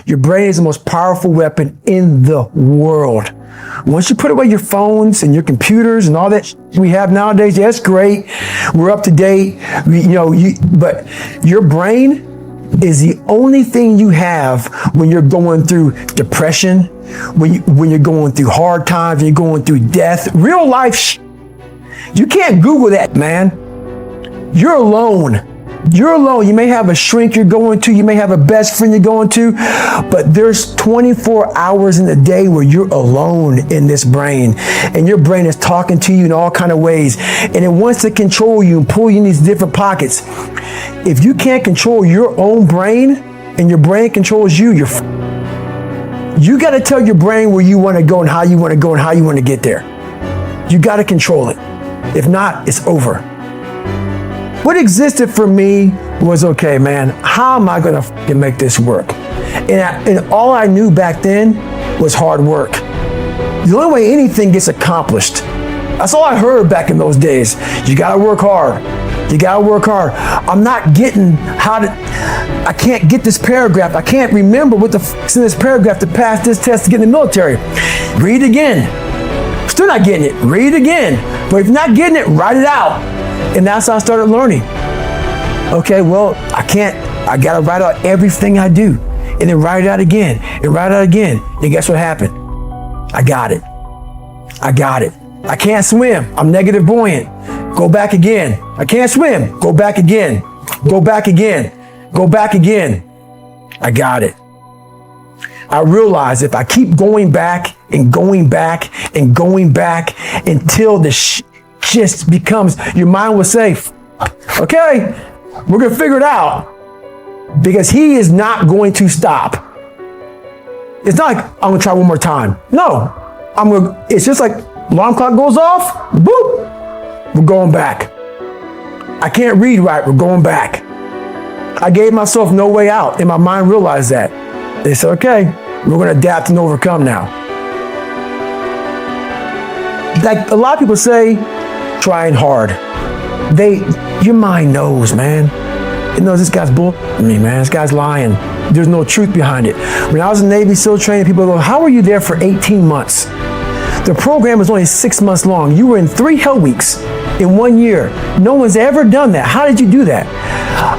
Your brain is the most powerful weapon in the world. Once you put away your phones and your computers and all that we have nowadays, yeah, that's great. We're up to date. But your brain is the only thing you have when you're going through depression, when you're going through hard times, when you're going through death, real life. You can't Google that, man. You're alone. You're alone. You may have a shrink you're going to, you may have a best friend you're going to, but there's 24 hours in the day where you're alone in this brain, and your brain is talking to you in all kinds of ways, and it wants to control you and pull you in these different pockets. If you can't control your own brain and your brain controls you, you got to tell your brain where you want to go and how you want to go and how you want to get there. You got to control it. If not, it's over. What existed for me was, okay, man, how am I going to make this work? And all I knew back then was hard work. The only way anything gets accomplished. That's all I heard back in those days. You got to work hard. You got to work hard. I'm not getting I can't get this paragraph. I can't remember what the f***'s in this paragraph to pass this test to get in the military. Read it again. Still not getting it. Read it again. But if you're not getting it, write it out. And that's how I started learning. Okay, well, I gotta write out everything I do. And then write it out again, and write it out again. And guess what happened? I got it. I can't swim. I'm negative buoyant. Go back again. I can't swim. Go back again. Go back again. Go back again. I got it. I realized if I keep going back and going back and going back until the just becomes, your mind will say, okay, we're going to figure it out, because he is not going to stop. It's not like I'm going to try one more time. No, it's just like alarm clock goes off, boop, we're going back. I can't read right, we're going back. I gave myself no way out, and my mind realized that. They said, okay, we're going to adapt and overcome now. Like a lot of people say, trying hard. Your mind knows, man. It knows this guy's bull. Man, this guy's lying. There's no truth behind it. When I was in Navy SEAL training, people go, how were you there for 18 months? The program was only 6 months long. You were in 3 hell weeks in 1 year. No one's ever done that. How did you do that?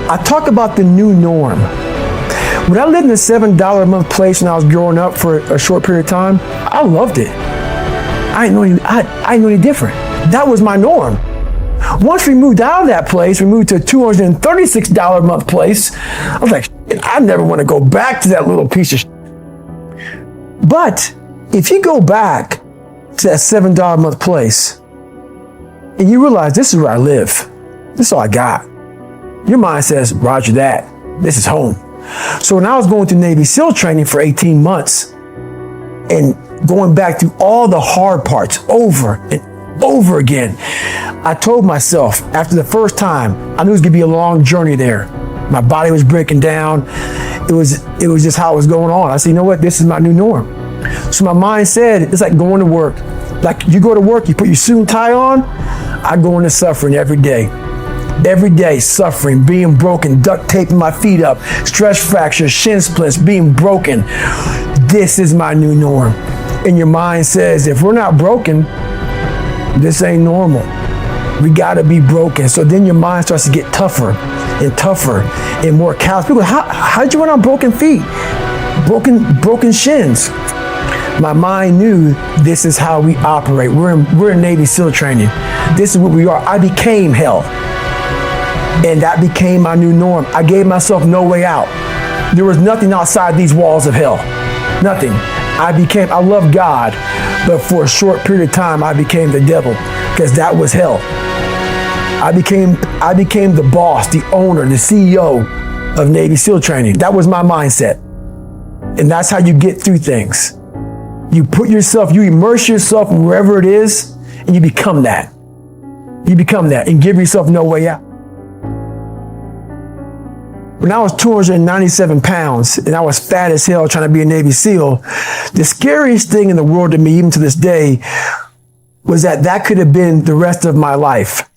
I talk about the new norm. When I lived in a $7 a month place when I was growing up for a short period of time, I loved it. I didn't know any different. That was my norm. Once we moved out of that place, we moved to a $236 a month place. I was like, I never want to go back to that little piece of shit. But if you go back to that $7 a month place and you realize this is where I live, this is all I got, your mind says, roger that, this is home. So when I was going through Navy SEAL training for 18 months and going back through all the hard parts over and over again, I told myself after the first time, I knew it was gonna be a long journey there. My body was breaking down. It was just how it was going on. I said, you know what? This is my new norm. So my mind said, it's like going to work. Like you go to work, you put your suit and tie on. I go into suffering every day. Every day, suffering, being broken, duct taping my feet up, stress fractures, shin splints, being broken. This is my new norm. And your mind says, if we're not broken, this ain't normal. We gotta be broken. So then your mind starts to get tougher and tougher and more callous. People, how'd you run on broken feet? Broken shins. My mind knew this is how we operate. We're in Navy SEAL training. This is what we are. I became hell. And that became my new norm. I gave myself no way out. There was nothing outside these walls of hell. Nothing. I love God, but for a short period of time, I became the devil, because that was hell. I became the boss, the owner, the CEO of Navy SEAL training. That was my mindset. And that's how you get through things. You immerse yourself wherever it is, and you become that. You become that and give yourself no way out. When I was 297 pounds and I was fat as hell trying to be a Navy SEAL, the scariest thing in the world to me, even to this day, was that could have been the rest of my life.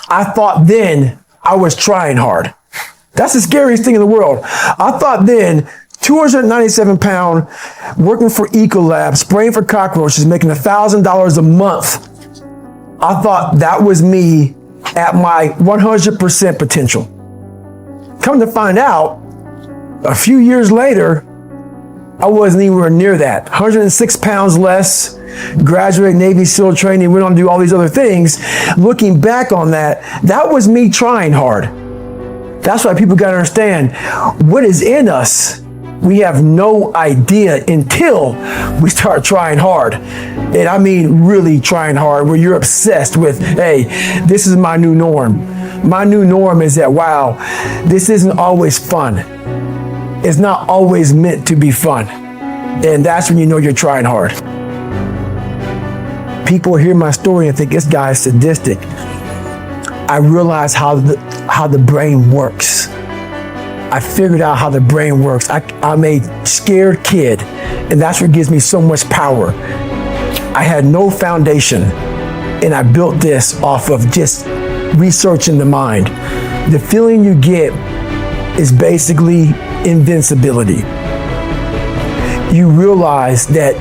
I thought then I was trying hard. That's the scariest thing in the world. I thought then 297 pound, working for Ecolab, spraying for cockroaches, making $1,000 a month. I thought that was me at my 100% potential. Come to find out, a few years later, I wasn't anywhere near that. 106 pounds less, graduated Navy SEAL training, went on to do all these other things. Looking back on that, that was me trying hard. That's why people gotta understand what is in us. We have no idea until we start trying hard. And I mean really trying hard, where you're obsessed with, hey, this is my new norm. My new norm is that, wow, this isn't always fun. It's not always meant to be fun. And that's when you know you're trying hard. People hear my story and think this guy is sadistic. I realize how the brain works. I figured out how the brain works. I'm a scared kid, and that's what gives me so much power. I had no foundation, and I built this off of just researching the mind. The feeling you get is basically invincibility. You realize that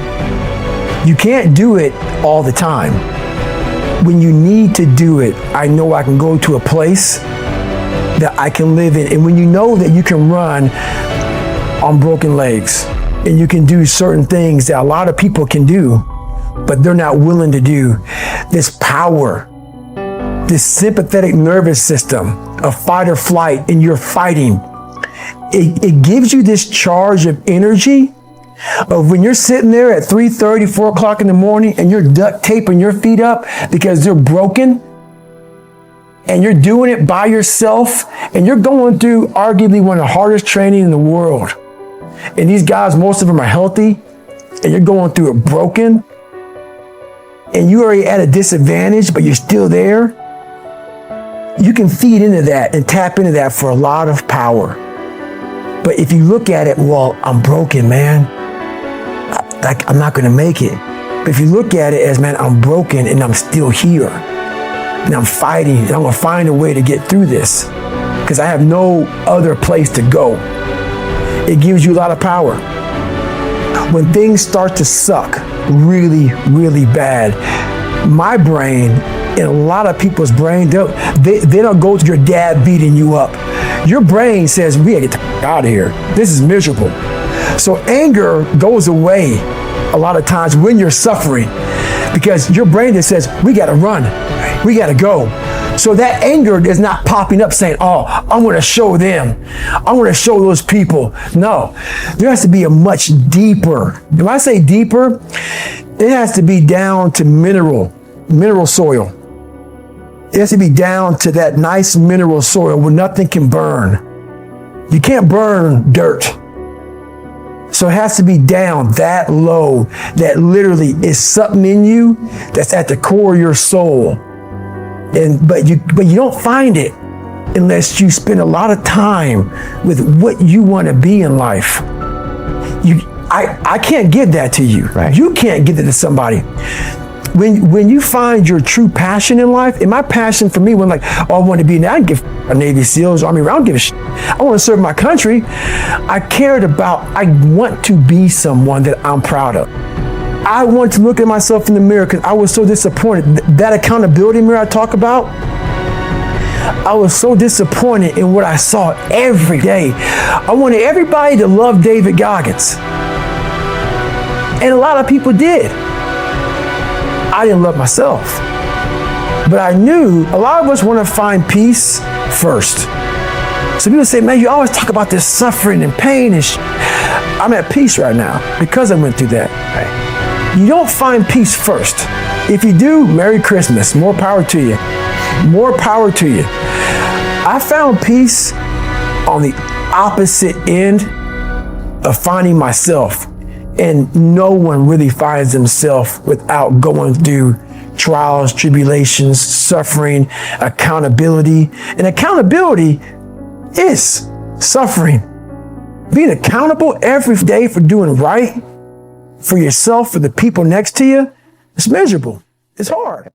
you can't do it all the time. When you need to do it, I know I can go to a place that I can live in. And when you know that you can run on broken legs and you can do certain things that a lot of people can do, but they're not willing to do, this power, this sympathetic nervous system of fight or flight, and you're fighting, it gives you this charge of energy of when you're sitting there at 3:30, 4 o'clock in the morning and you're duct taping your feet up because they're broken, and you're doing it by yourself, and you're going through arguably one of the hardest training in the world. And these guys, most of them are healthy, and you're going through it broken, and you're already at a disadvantage, but you're still there. You can feed into that and tap into that for a lot of power. But if you look at it, well, I'm broken, man. I'm not gonna make it. But if you look at it as, man, I'm broken and I'm still here. And I'm fighting, and I'm gonna find a way to get through this because I have no other place to go. It gives you a lot of power. When things start to suck really, really bad, my brain and a lot of people's brain, they don't go to your dad beating you up. Your brain says, we gotta get the out of here. This is miserable. So anger goes away a lot of times when you're suffering because your brain just says, we gotta run. We gotta go. So that anger is not popping up saying, oh, I'm gonna show them. I'm gonna show those people. No, there has to be a much deeper. When I say deeper, it has to be down to mineral soil. It has to be down to that nice mineral soil where nothing can burn. You can't burn dirt. So it has to be down that low that literally is something in you that's at the core of your soul. But you don't find it unless you spend a lot of time with what you want to be in life. I can't give that to you. Right. You can't give it to somebody. When you find your true passion in life, and my passion for me when I want to be, now I give a Navy SEALs, Army, I don't give a shit. I want to serve my country. I want to be someone that I'm proud of. I want to look at myself in the mirror because I was so disappointed. That accountability mirror I talk about, I was so disappointed in what I saw every day. I wanted everybody to love David Goggins. And a lot of people did. I didn't love myself. But I knew a lot of us want to find peace first. So people say, man, you always talk about this suffering and pain and I'm at peace right now because I went through that. Right? You don't find peace first. If you do, Merry Christmas. More power to you. More power to you. I found peace on the opposite end of finding myself. And no one really finds themselves without going through trials, tribulations, suffering, accountability. And accountability is suffering. Being accountable every day for doing right for yourself, for the people next to you, it's miserable. It's hard.